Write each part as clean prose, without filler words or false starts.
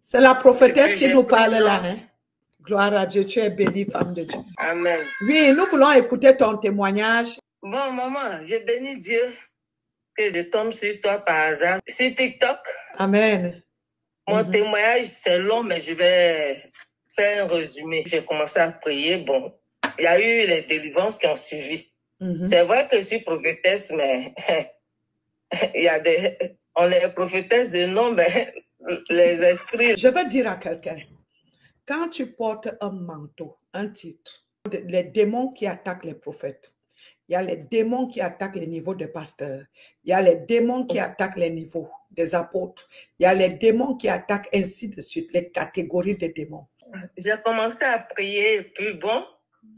C'est la prophétesse qui nous parle là. Hein? Gloire à Dieu, tu es bénie, femme de Dieu. Amen. Oui, nous voulons écouter ton témoignage. Bon, maman, je bénis Dieu que je tombe sur toi par hasard. Sur TikTok. Amen. Mon témoignage, c'est long, mais je vais faire un résumé. J'ai commencé à prier. Bon, il y a eu les délivrances qui ont suivi. C'est vrai que je suis prophétesse, mais il y a des... On est prophétesse de nom, mais les esprits... Je veux dire à quelqu'un, quand tu portes un manteau, un titre, les démons qui attaquent les prophètes, il y a les démons qui attaquent les niveaux de pasteurs, il y a les démons qui attaquent les niveaux des apôtres, il y a les démons qui attaquent ainsi de suite, les catégories de démons. J'ai commencé à prier, puis bon,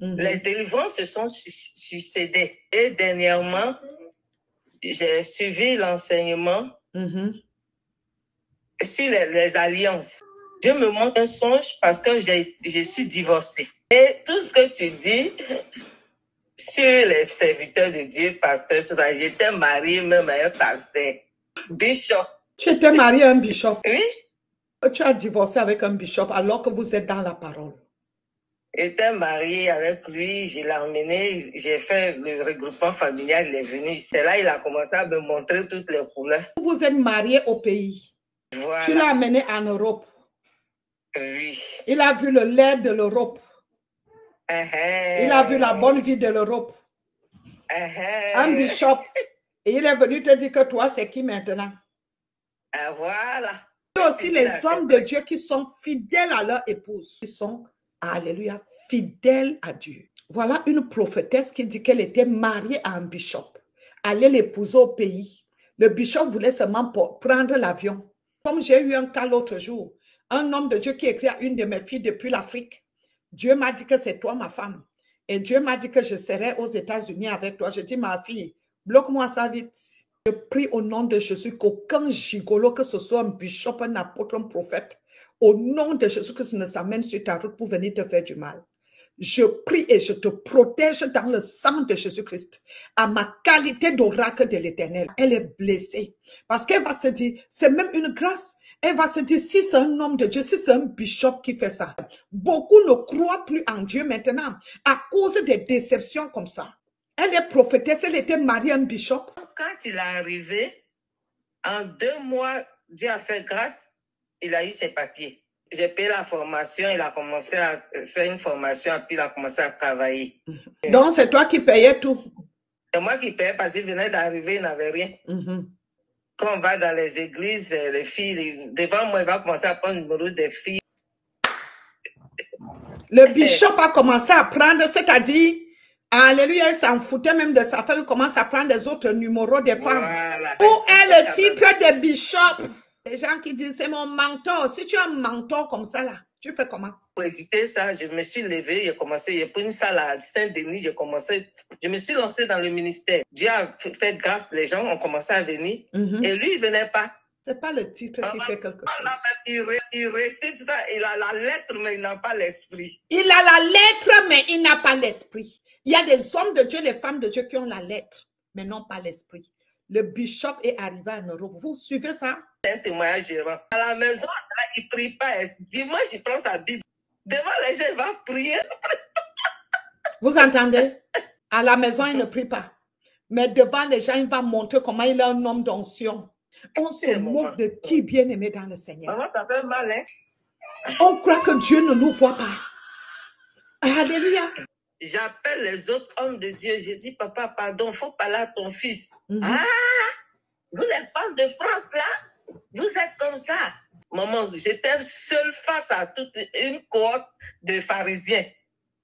les délivrances se sont succédées. Et dernièrement, j'ai suivi l'enseignement sur les alliances. Dieu me montre un songe parce que je suis divorcée. Et tout ce que tu dis sur les serviteurs de Dieu, pasteurs, tout ça, j'étais mariée même à un pasteur, bishop. Tu étais mariée à un bishop? Oui. Tu as divorcé avec un bishop alors que vous êtes dans la parole? J'étais mariée avec lui, je l'ai emmené, j'ai fait le regroupement familial, il est venu. C'est là il a commencé à me montrer toutes les couleurs. Vous êtes mariés au pays. Voilà. Tu l'as amené en Europe. Oui. Il a vu le lait de l'Europe. Il a vu la bonne vie de l'Europe. Un bishop. Et il est venu te dire que toi, c'est qui maintenant? Voilà. Il y a aussi les hommes de Dieu qui sont fidèles à leur épouse. Qui sont, alléluia, fidèles à Dieu. Voilà une prophétesse qui dit qu'elle était mariée à un bishop. Allait l'épouser au pays. Le bishop voulait seulement prendre l'avion. Comme j'ai eu un cas l'autre jour, un homme de Dieu qui écrit à une de mes filles depuis l'Afrique. Dieu m'a dit que c'est toi ma femme. Et Dieu m'a dit que je serai aux États-Unis avec toi. Je dis, ma fille, bloque-moi ça vite. Je prie au nom de Jésus qu'aucun gigolo, que ce soit un bishop, un apôtre, un prophète, au nom de Jésus, que ce ne s'amène sur ta route pour venir te faire du mal. Je prie et je te protège dans le sang de Jésus-Christ, à ma qualité d'oracle de l'Éternel. Elle est blessée parce qu'elle va se dire, c'est même une grâce. Elle va se dire, si c'est un homme de Dieu, si c'est un bishop qui fait ça. Beaucoup ne croient plus en Dieu maintenant à cause des déceptions comme ça. Elle est prophétesse, elle était mariée à un bishop. Quand il est arrivé, en 2 mois, Dieu a fait grâce, il a eu ses papiers. J'ai payé la formation, il a commencé à faire une formation, puis il a commencé à travailler. Donc, c'est toi qui payais tout? C'est moi qui payais parce qu'il venait d'arriver, il n'avait rien. Quand on va dans les églises, les filles, devant moi, il va commencer à prendre le numéro des filles. Le bishop a commencé à prendre, c'est-à-dire, alléluia, il s'en foutait même de sa femme, il commence à prendre des autres numéros des femmes. Voilà. Où est le titre de bishop? Les gens qui disent, c'est mon mentor. Si tu as un mentor comme ça, là, tu fais comment? Pour éviter ça, je me suis levée, j'ai pris une salle à Saint-Denis, je me suis lancée dans le ministère. Dieu a fait grâce, les gens ont commencé à venir, et lui, il ne venait pas. C'est pas le titre qui fait quelque chose. Il récite ça, il a la lettre, mais il n'a pas l'esprit. Il a la lettre, mais il n'a pas l'esprit. Il y a des hommes de Dieu, des femmes de Dieu qui ont la lettre, mais n'ont pas l'esprit. Le bishop est arrivé en Europe. Vous suivez ça? C'est un témoignage gérant. À la maison, là, il ne prie pas. Dimanche, il prend sa Bible. Devant les gens, il va prier. Vous entendez? À la maison, il ne prie pas. Mais devant les gens, il va montrer comment il est un homme d'onction. On se moque de qui, bien-aimé dans le Seigneur? Maman, ça fait mal, hein? On croit que Dieu ne nous voit pas. Alléluia. J'appelle les autres hommes de Dieu. Je dis, papa, pardon, il faut parler à ton fils. Ah, vous les femmes de France, là, vous êtes comme ça. Maman, j'étais seule face à toute une cohorte de pharisiens.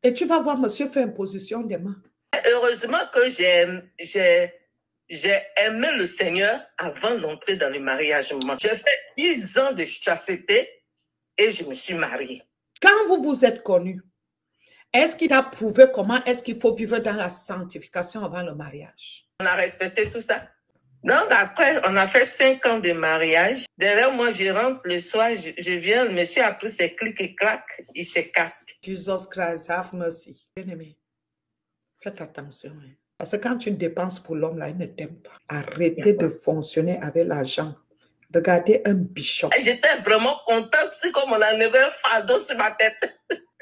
Et tu vas voir monsieur faire imposition des mains. Heureusement que j'ai aimé le Seigneur avant d'entrer dans le mariage. J'ai fait 10 ans de chasteté et je me suis mariée. Quand vous vous êtes connus, est-ce qu'il a prouvé comment est-ce qu'il faut vivre dans la sanctification avant le mariage? On a respecté tout ça. Donc après, on a fait 5 ans de mariage. Derrière moi, je rentre le soir, je viens, le monsieur a pris ses clics et clac, il se casse. Jesus Christ, have mercy. Bien-aimé, faites attention. Parce que quand tu dépenses pour l'homme, là, il ne t'aime pas. Arrêtez de fonctionner avec l'argent. Regardez un bishop. J'étais vraiment contente, c'est comme on enlevait un fardeau sur ma tête.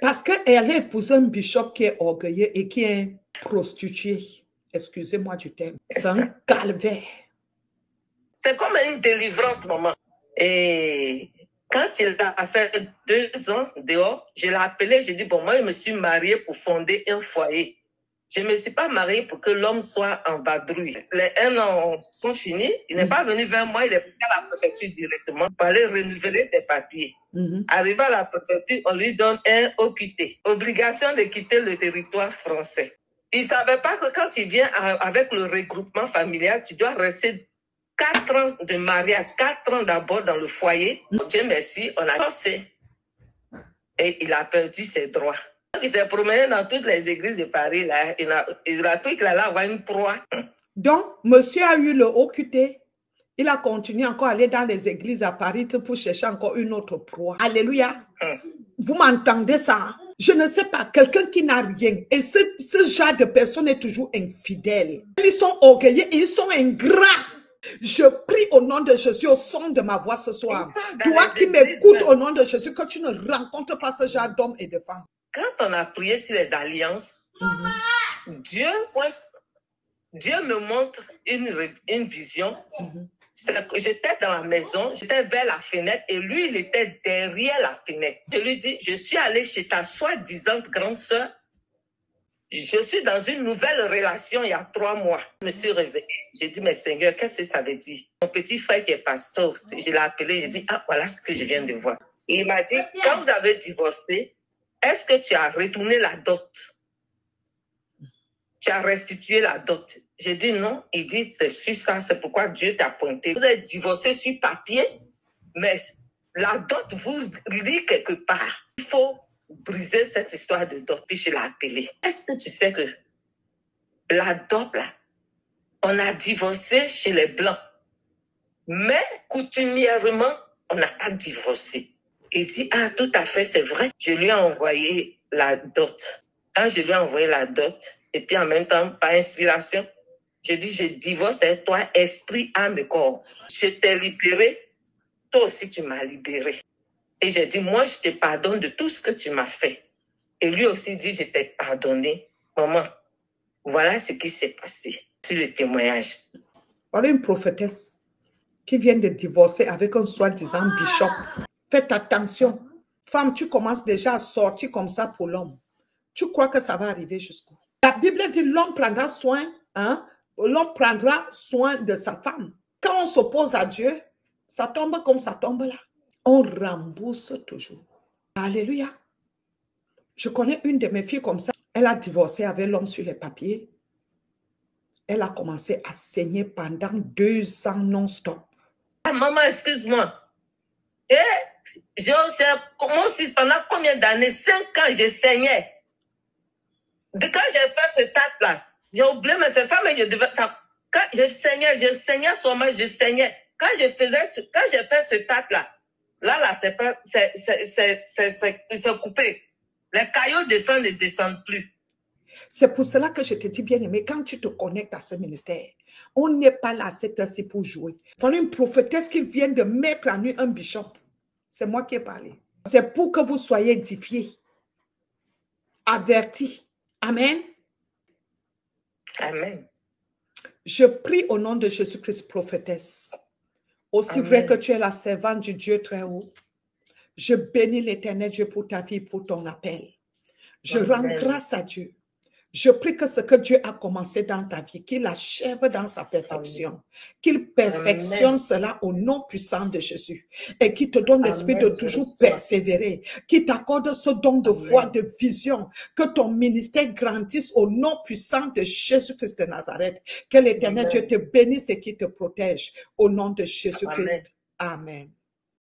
Parce qu'elle a épousé un bishop qui est orgueilleux et qui est prostitué. Excusez-moi du terme. C'est un calvaire. C'est comme une délivrance, maman. Et quand il a fait 2 ans dehors, je l'ai appelé, j'ai dit, bon, moi, je me suis mariée pour fonder un foyer. Je ne me suis pas mariée pour que l'homme soit en vadrouille. Les 1 an sont finis. Il n'est pas venu vers moi, il est venu à la préfecture directement pour aller renouveler ses papiers. Arrivé à la préfecture, on lui donne un OQT, obligation de quitter le territoire français. Il ne savait pas que quand il vient avec le regroupement familial, tu dois rester 4 ans de mariage, 4 ans d'abord dans le foyer. Dieu merci, on a forcé. Et il a perdu ses droits. Il s'est promené dans toutes les églises de Paris. Là. Il a cru qu'il allait avoir une proie. Donc, monsieur a eu le OQT. Il a continué encore à aller dans les églises à Paris pour chercher encore une autre proie. Alléluia. Vous m'entendez ça? Je ne sais pas, quelqu'un qui n'a rien. Et ce genre de personne est toujours infidèle. Ils sont orgueilleux et ils sont ingrats. Je prie au nom de Jésus, au son de ma voix ce soir. Toi qui m'écoutes au nom de Jésus, que tu ne rencontres pas ce genre d'hommes et de femmes. Quand on a prié sur les alliances, Dieu me montre une vision. J'étais dans la maison, j'étais vers la fenêtre et lui, il était derrière la fenêtre. Je lui dis, je suis allée chez ta soi-disant grande sœur. Je suis dans une nouvelle relation il y a 3 mois. Je me suis réveillée. J'ai dit, mais Seigneur, qu'est-ce que ça veut dire? Mon petit frère qui est pasteur, je l'ai appelé, j'ai dit, ah, voilà ce que je viens de voir. Et il m'a dit, quand vous avez divorcé, est-ce que tu as retourné la dot? Tu as restitué la dot? J'ai dit non. Il dit, c'est sur ça, c'est pourquoi Dieu t'a pointé. Vous êtes divorcé sur papier, mais la dot vous lit quelque part. Il faut briser cette histoire de dot. Puis je l'ai appelé. Est-ce que tu sais que la dot, là, on a divorcé chez les Blancs, mais coutumièrement, on n'a pas divorcé. Il dit, ah, tout à fait, c'est vrai. Je lui ai envoyé la dot. Quand je lui ai envoyé la dot, et puis en même temps, par inspiration, j'ai dit, je divorce avec toi, esprit, âme et corps. Je t'ai libéré, toi aussi tu m'as libéré. Et j'ai dit, moi, je te pardonne de tout ce que tu m'as fait. Et lui aussi dit, je t'ai pardonné. Maman, voilà ce qui s'est passé sur le témoignage. Voilà une prophétesse qui vient de divorcer avec un soi-disant bishop. Faites attention. Femme, tu commences déjà à sortir comme ça pour l'homme. Tu crois que ça va arriver jusqu'où? La Bible dit l'homme prendra soin, l'homme prendra soin de sa femme. Quand on s'oppose à Dieu, ça tombe comme ça tombe là. On rembourse toujours. Alléluia. Je connais une de mes filles comme ça. Elle a divorcé avec l'homme sur les papiers. Elle a commencé à saigner pendant 2 ans non-stop. Ah, maman, excuse-moi. Moi aussi, pendant combien d'années? 5 ans, je saignais. Quand j'ai fait ce tas-là, j'ai oublié, mais c'est ça, mais je devais... Quand je saignais sûrement, je saignais. Quand j'ai fait ce tas-là, c'est coupé. Les cailloux descendent ne descendent plus. C'est pour cela que je te dis, bien aimé, quand tu te connectes à ce ministère, on n'est pas là à cette heure-ci pour jouer. Voilà une prophétesse qui vient de mettre à nu un bishop. C'est moi qui ai parlé. C'est pour que vous soyez édifiés, avertis. Amen. Amen. Je prie au nom de Jésus-Christ, prophétesse. Aussi Amen. vrai que tu es la servante du Dieu très haut, je bénis l'Éternel Dieu pour ta vie, pour ton appel. Je rends grâce à Dieu. Je prie que ce que Dieu a commencé dans ta vie, qu'il achève dans sa perfection, qu'il perfectionne cela au nom puissant de Jésus et qu'il te donne l'esprit de toujours persévérer, qu'il t'accorde ce don de foi, de vision, que ton ministère grandisse au nom puissant de Jésus-Christ de Nazareth, que l'Éternel Dieu te bénisse et qu'il te protège au nom de Jésus-Christ. Amen.